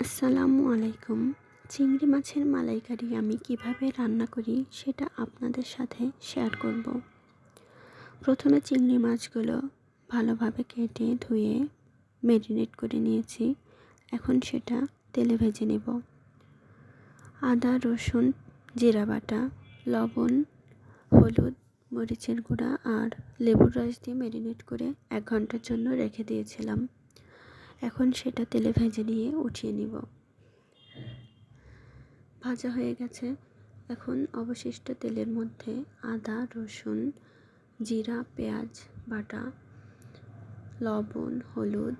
আসসালামু আলাইকুম। চিংড়ি মাছের মালাইকারি আমি কিভাবে রান্না করি সেটা আপনাদের সাথে শেয়ার করব। প্রথমে চিংড়ি মাছগুলো ভালোভাবে কেটে ধুয়ে ম্যারিনেট করে নিয়েছি। এখন সেটা তেলে ভেজে নেব। আদা, রসুন, জিরা বাটা, লবণ, হলুদ, মরিচের গুঁড়া আর লেবুর রস দিয়ে ম্যারিনেট করে 1 ঘন্টার জন্য রেখে দিয়েছিলাম। এখন সেটা তেলে ভেজে নিয়ে উঠিয়ে নিব। ভাজা হয়ে গেছে। এখন অবশিষ্ট তেলের মধ্যে আদা, রসুন, জিরা, পেঁয়াজ বাটা, লবণ, হলুদ,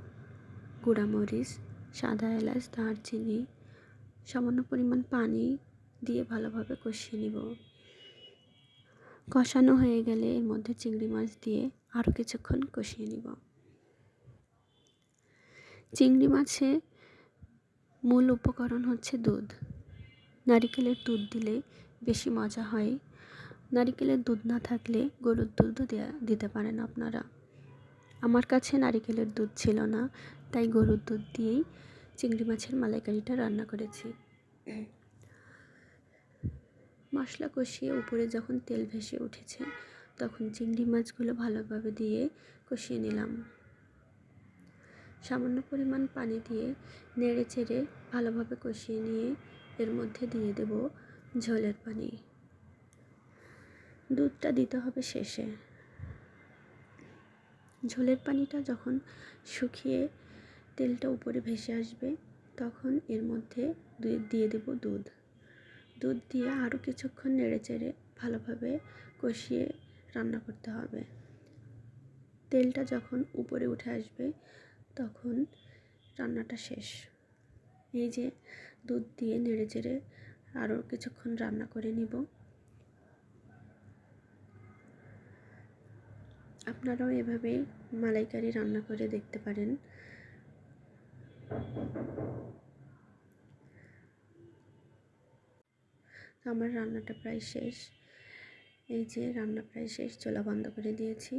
গুঁড়ামরিচ, সাদা এলাচ, দারচিনি, সামান্য পরিমাণ পানি দিয়ে ভালোভাবে কষিয়ে নিব। কষানো হয়ে গেলে এর মধ্যে চিংড়ি মাছ দিয়ে আরও কিছুক্ষণ কষিয়ে নিব। চিংড়ি মাছে মূল উপকরণ হচ্ছে দুধ। নারিকেলের দুধ দিলে বেশি মজা হয়। নারিকেলের দুধ না থাকলে গরুর দুধও দিতে পারেন আপনারা। আমার কাছে নারিকেলের দুধ ছিল না, তাই গরুর দুধ দিয়েই চিংড়ি মাছের মালাইকারিটা রান্না করেছি। মশলা কষিয়ে উপরে যখন তেল ভেসে উঠেছে তখন চিংড়ি মাছগুলো ভালোভাবে দিয়ে কষিয়ে নিলাম। সামান্য পরিমাণ পানি দিয়ে নেড়ে চেড়ে ভালোভাবে কষিয়ে নিয়ে এর মধ্যে দিয়ে দেব ঝোলের পানি। দুধটা দিতে হবে শেষে। ঝোলের পানিটা যখন শুকিয়ে তেলটা উপরে ভেসে আসবে তখন এর মধ্যে দিয়ে দেব দুধ। দুধ দিয়ে আরও কিছুক্ষণ নেড়ে চেড়ে ভালোভাবে কষিয়ে রান্না করতে হবে। তেলটা যখন উপরে উঠে আসবে তখন রান্নাটা শেষ। এই যে দুধ দিয়ে নেড়ে চেড়ে আরও কিছুক্ষণ রান্না করে নিব। আপনারাও এভাবে মালাইকারি রান্না করে দেখতে পারেন। আমার রান্নাটা প্রায় শেষ। এই যে রান্না প্রায় শেষ, চুলা বন্ধ করে দিয়েছি।